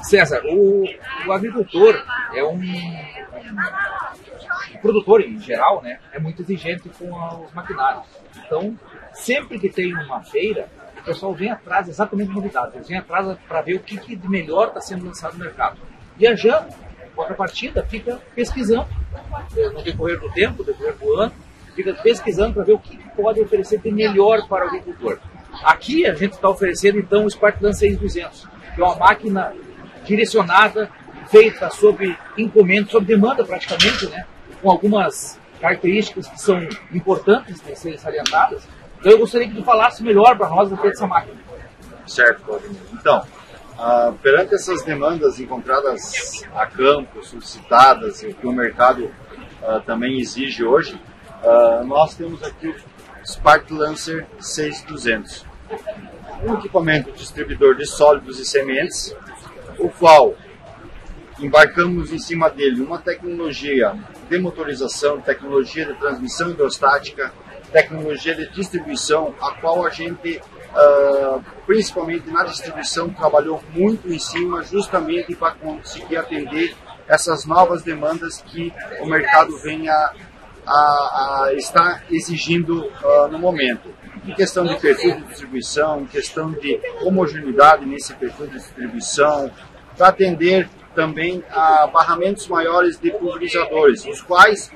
César, o agricultor é o produtor em geral, né, é muito exigente com os maquinários. Então, sempre que tem uma feira, o pessoal vem atrás exatamente de novidades. Eles vêm atrás para ver o que de melhor está sendo lançado no mercado. E a JAM, contrapartida, fica pesquisando no decorrer do tempo, no decorrer do ano, fica pesquisando para ver o que pode oferecer de melhor para o agricultor. Aqui a gente está oferecendo então o Sparkland 6200, que é uma máquina direcionada, feita sob encomenda, sob demanda praticamente, né, com algumas características que são importantes de serem salientadas. Então eu gostaria que tu falasse melhor para nós dessa máquina. Certo, Claudinho. Então, perante essas demandas encontradas a campo, solicitadas, e que o mercado também exige hoje, nós temos aqui o Spark Lancer 6200, um equipamento distribuidor de sólidos e sementes, o qual embarcamos em cima dele uma tecnologia de motorização, tecnologia de transmissão hidrostática, tecnologia de distribuição, a qual a gente, principalmente na distribuição, trabalhou muito em cima, justamente para conseguir atender essas novas demandas que o mercado vem a estar exigindo no momento. Em questão de perfil de distribuição, em questão de homogeneidade nesse perfil de distribuição, para atender também a barramentos maiores de pulverizadores, os quais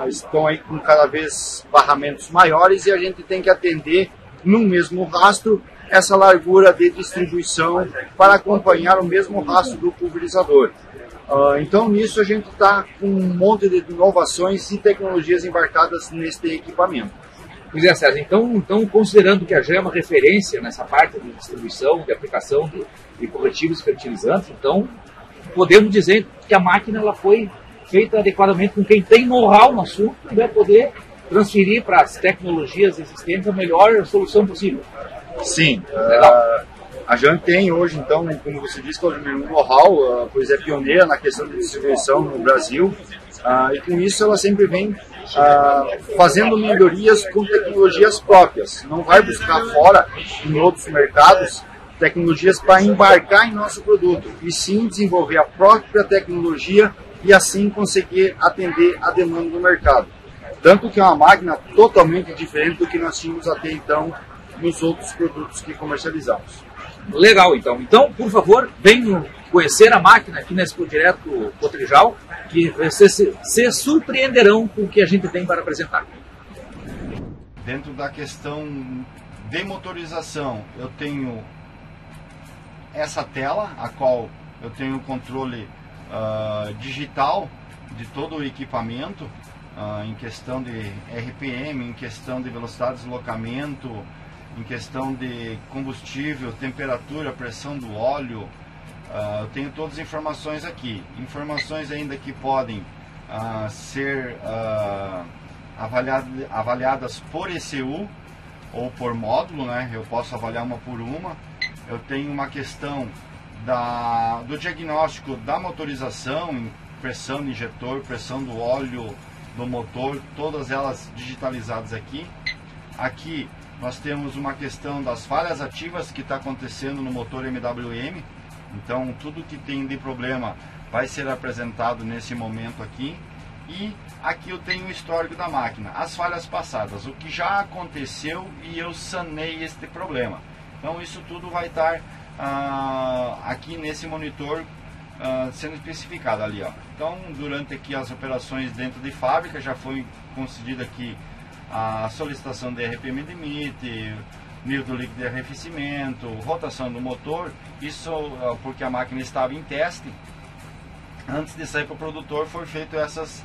estão aí com cada vez barramentos maiores, e a gente tem que atender no mesmo rastro essa largura de distribuição para acompanhar o mesmo rastro do pulverizador. Então nisso a gente está com um monte de inovações e tecnologias embarcadas neste equipamento. Pois é, César, então considerando que a JAM é uma referência nessa parte de distribuição, de aplicação de corretivos e fertilizantes, então podemos dizer que a máquina ela foi feita adequadamente com quem tem know-how no assunto e vai poder transferir para as tecnologias existentes a melhor solução possível. Sim, a JAM tem hoje, então, como você disse, um know-how, pois é pioneira na questão de distribuição no Brasil, e com isso ela sempre vem fazendo melhorias com tecnologias próprias. Não vai buscar fora, em outros mercados, tecnologias para embarcar em nosso produto, e sim desenvolver a própria tecnologia e assim conseguir atender a demanda do mercado. Tanto que é uma máquina totalmente diferente do que nós tínhamos até então nos outros produtos que comercializamos. Legal, então. Então, por favor, venham conhecer a máquina aqui na Expo Direto Cotrijal, que vocês se surpreenderão com o que a gente tem para apresentar. Dentro da questão de motorização, eu tenho essa tela, a qual eu tenho o controle digital de todo o equipamento, em questão de RPM, em questão de velocidade de deslocamento, em questão de combustível, temperatura, pressão do óleo. Eu tenho todas as informações aqui. Informações ainda que podem ser avaliadas por ECU ou por módulo, né? Eu posso avaliar uma por uma. Eu tenho uma questão do diagnóstico da motorização, pressão do injetor, pressão do óleo do motor, todas elas digitalizadas aqui. Aqui nós temos uma questão das falhas ativas que está acontecendo no motor MWM. Então tudo que tem de problema vai ser apresentado nesse momento aqui. E aqui eu tenho o histórico da máquina, as falhas passadas, o que já aconteceu e eu sanei este problema. Então isso tudo vai estar aqui nesse monitor sendo especificado ali, ó. Então durante aqui as operações dentro de fábrica já foi concedida aqui a solicitação de RPM limite, nível do líquido de arrefecimento, rotação do motor. Isso porque a máquina estava em teste. Antes de sair para o produtor foi feito essas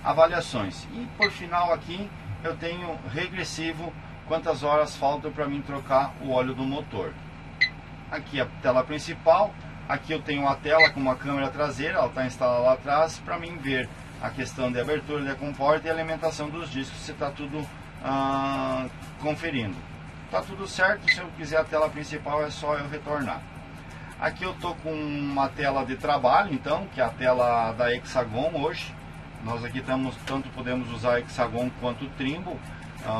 avaliações. E por final aqui eu tenho regressivo, quantas horas faltam para mim trocar o óleo do motor. Aqui a tela principal, aqui eu tenho uma tela com uma câmera traseira, ela está instalada lá atrás, para mim ver a questão de abertura de comporta e alimentação dos discos, se está tudo conferindo. Está tudo certo, se eu quiser a tela principal é só eu retornar. Aqui eu estou com uma tela de trabalho, então, que é a tela da Hexagon hoje. Nós aqui tanto podemos usar Hexagon quanto o Trimble.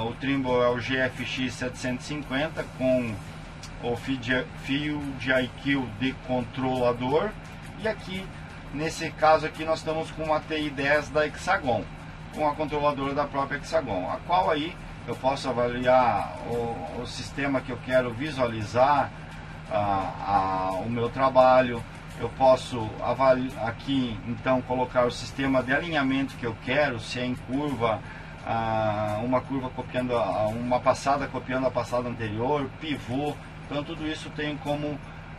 O Trimble é o GFX 750 com o fio de IQ de controlador, e aqui nesse caso aqui nós estamos com uma TI10 da Hexagon, com a controladora da própria Hexagon, a qual aí eu posso avaliar o sistema que eu quero visualizar, o meu trabalho. Eu posso avaliar aqui, então, colocar o sistema de alinhamento que eu quero, se é em curva, uma curva copiando uma passada copiando a passada anterior, pivô. Então tudo isso tem como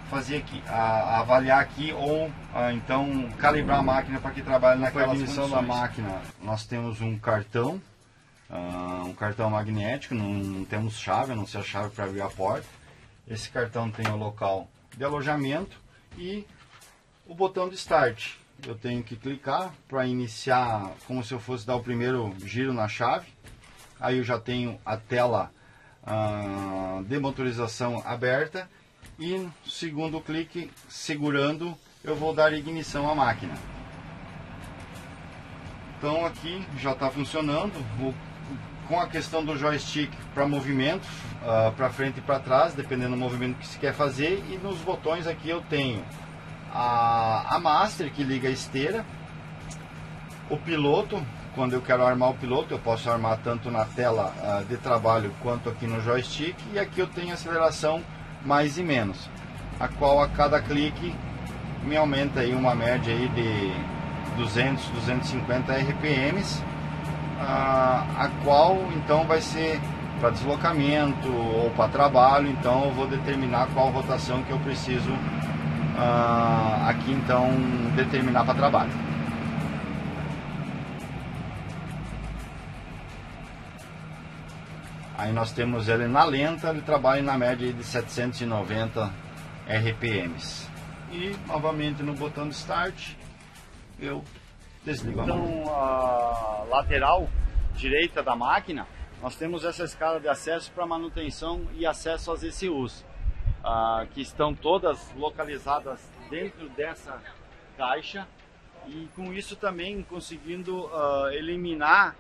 fazer aqui, avaliar aqui, ou então calibrar a máquina para que trabalhe naquela condição da máquina. Nós temos um cartão magnético, não temos chave, a não ser a chave para abrir a porta. Esse cartão tem o local de alojamento e o botão de start. Eu tenho que clicar para iniciar, como se eu fosse dar o primeiro giro na chave. Aí eu já tenho a tela de motorização aberta, e no segundo clique, segurando, eu vou dar ignição à máquina. Então aqui já está funcionando com a questão do joystick para movimento, para frente e para trás, dependendo do movimento que se quer fazer. E nos botões aqui eu tenho a master, que liga a esteira, o piloto. Quando eu quero armar o piloto, eu posso armar tanto na tela de trabalho quanto aqui no joystick. E aqui eu tenho aceleração mais e menos, a qual a cada clique me aumenta aí uma média aí de 250 RPMs, a qual então vai ser para deslocamento ou para trabalho. Então eu vou determinar qual rotação que eu preciso aqui, então determinar para trabalho. Aí nós temos ele na lenta, ele trabalha na média de 790 RPMs. E novamente no botão de start eu desligo a máquina. Então a lateral direita da máquina, nós temos essa escala de acesso para manutenção e acesso às ECUs, que estão todas localizadas dentro dessa caixa, e com isso também conseguindo eliminar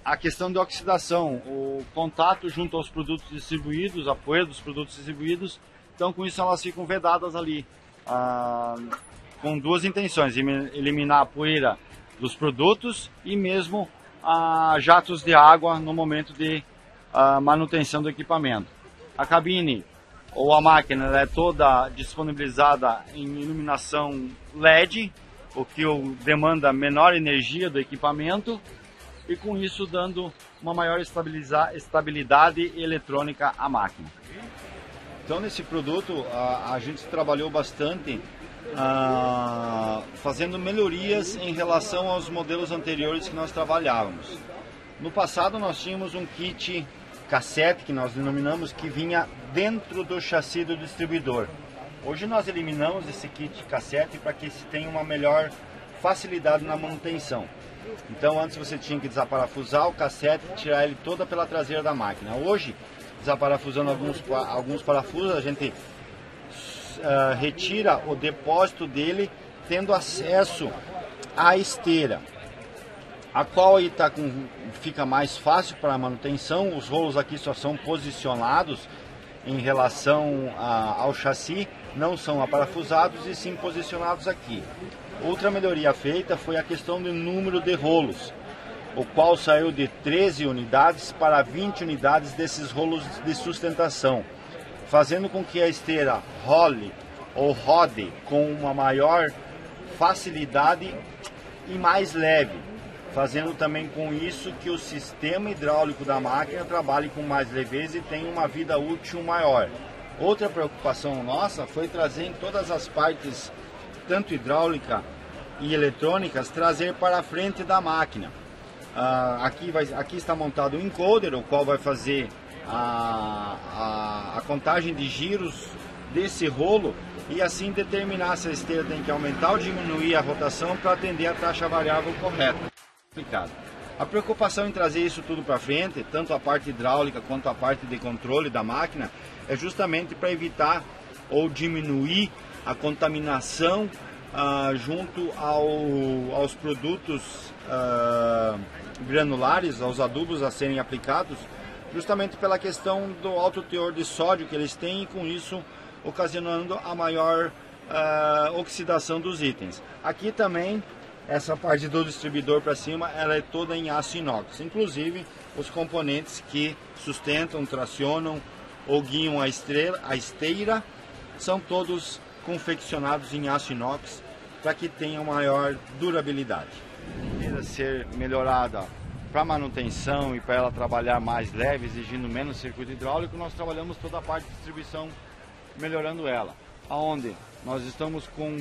a questão de oxidação, o contato junto aos produtos distribuídos, a poeira dos produtos distribuídos. Então com isso elas ficam vedadas ali, com duas intenções: eliminar a poeira dos produtos e mesmo jatos de água no momento de manutenção do equipamento. A cabine ou a máquina é toda disponibilizada em iluminação LED, o que demanda menor energia do equipamento, e com isso dando uma maior estabilidade eletrônica à máquina. Então nesse produto a gente trabalhou bastante fazendo melhorias em relação aos modelos anteriores que nós trabalhávamos. No passado nós tínhamos um kit cassete, que nós denominamos, que vinha dentro do chassi do distribuidor. Hoje nós eliminamos esse kit cassete para que se tenha uma melhor facilidade na manutenção. Então antes você tinha que desaparafusar o cassete e tirar ele toda pela traseira da máquina. Hoje, desaparafusando alguns parafusos, a gente retira o depósito dele, tendo acesso à esteira, a qual aí fica mais fácil para a manutenção. Os rolos aqui só são posicionados em relação ao chassi, não são aparafusados e sim posicionados aqui. Outra melhoria feita foi a questão do número de rolos, o qual saiu de 13 unidades para 20 unidades desses rolos de sustentação, fazendo com que a esteira role ou rode com uma maior facilidade e mais leve, fazendo também com isso que o sistema hidráulico da máquina trabalhe com mais leveza e tenha uma vida útil maior. Outra preocupação nossa foi trazer em todas as partes, tanto hidráulica e eletrônicas, trazer para a frente da máquina. Aqui está montado o encoder, o qual vai fazer a contagem de giros desse rolo e assim determinar se a esteira tem que aumentar ou diminuir a rotação para atender a taxa variável correta. A preocupação em trazer isso tudo para frente, tanto a parte hidráulica quanto a parte de controle da máquina, é justamente para evitar ou diminuir a contaminação junto aos produtos granulares, aos adubos a serem aplicados, justamente pela questão do alto teor de sódio que eles têm e com isso ocasionando a maior oxidação dos itens. Aqui também, essa parte do distribuidor para cima, ela é toda em aço inox, inclusive os componentes que sustentam, tracionam ou guiam a esteira, são todos confeccionados em aço inox para que tenha maior durabilidade. Para ser melhorada para manutenção e para ela trabalhar mais leve, exigindo menos circuito hidráulico, nós trabalhamos toda a parte de distribuição melhorando ela. Aonde nós estamos com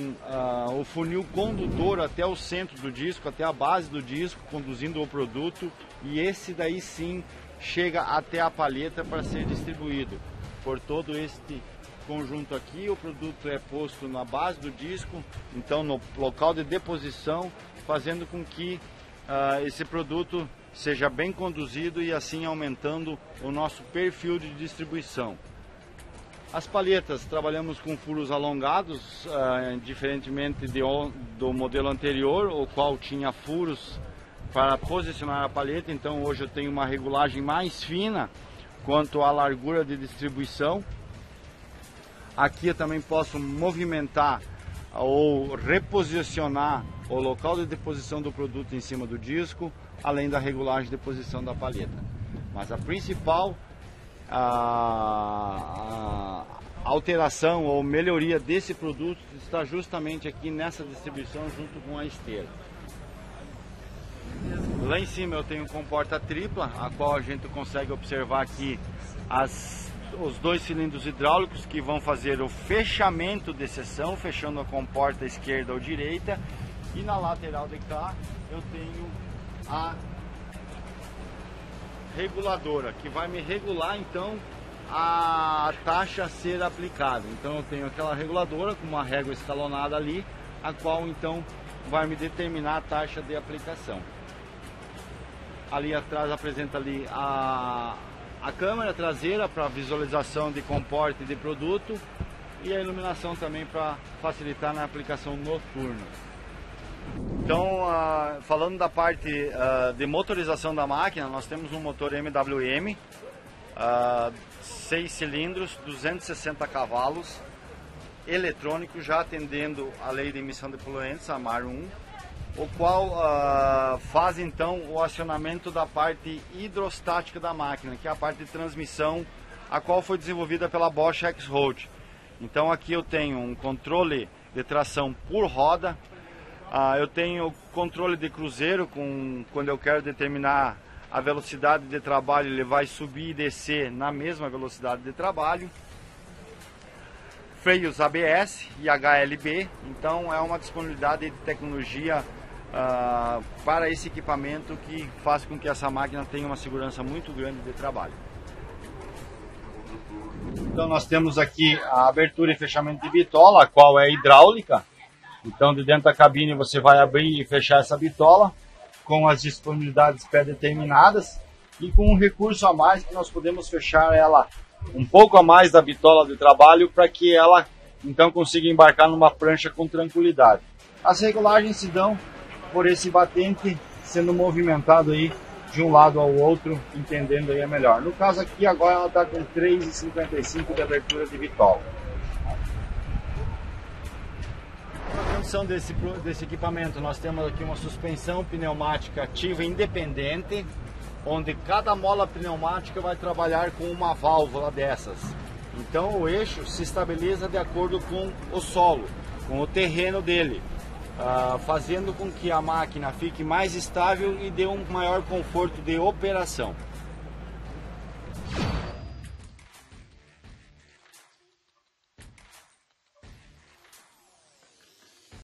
o funil condutor até o centro do disco, até a base do disco, conduzindo o produto, e esse daí sim chega até a palheta para ser distribuído. Por todo este conjunto aqui, o produto é posto na base do disco, então no local de deposição, fazendo com que esse produto seja bem conduzido e assim aumentando o nosso perfil de distribuição. As palhetas trabalhamos com furos alongados, diferentemente do modelo anterior, o qual tinha furos para posicionar a palheta. Então hoje eu tenho uma regulagem mais fina quanto à largura de distribuição. Aqui eu também posso movimentar ou reposicionar o local de deposição do produto em cima do disco, além da regulagem de posição da palheta. Mas a principal alteração ou melhoria desse produto está justamente aqui nessa distribuição junto com a esteira. Lá em cima eu tenho comporta tripla, a qual a gente consegue observar aqui os dois cilindros hidráulicos que vão fazer o fechamento de seção, fechando a comporta esquerda ou direita, e na lateral de cá eu tenho a reguladora, que vai me regular então a taxa a ser aplicada. Então eu tenho aquela reguladora com uma régua escalonada ali, a qual então vai me determinar a taxa de aplicação. Ali atrás apresenta ali a câmera traseira para visualização de comporta e de produto, e a iluminação também para facilitar na aplicação noturna. Então, falando da parte de motorização da máquina, nós temos um motor MWM, 6 cilindros, 260 cavalos, eletrônico, já atendendo a lei de emissão de poluentes, a MAR 1, o qual faz então o acionamento da parte hidrostática da máquina, que é a parte de transmissão, a qual foi desenvolvida pela Bosch X-Road. Então aqui eu tenho um controle de tração por roda, eu tenho controle de cruzeiro, quando eu quero determinar a velocidade de trabalho, ele vai subir e descer na mesma velocidade de trabalho. Freios ABS e HLB, então é uma disponibilidade de tecnologia para esse equipamento que faz com que essa máquina tenha uma segurança muito grande de trabalho. Então nós temos aqui a abertura e fechamento de bitola, a qual é hidráulica. Então de dentro da cabine você vai abrir e fechar essa bitola com as disponibilidades pré-determinadas e com um recurso a mais que nós podemos fechar ela um pouco a mais da bitola de trabalho para que ela então consiga embarcar numa prancha com tranquilidade. As regulagens se dão por esse batente sendo movimentado aí de um lado ao outro, entendendo aí melhor. No caso aqui agora ela está com 3,55 de abertura de bitola. A condição desse equipamento, nós temos aqui uma suspensão pneumática ativa independente, onde cada mola pneumática vai trabalhar com uma válvula dessas. Então o eixo se estabiliza de acordo com o solo, com o terreno dele, fazendo com que a máquina fique mais estável e dê um maior conforto de operação.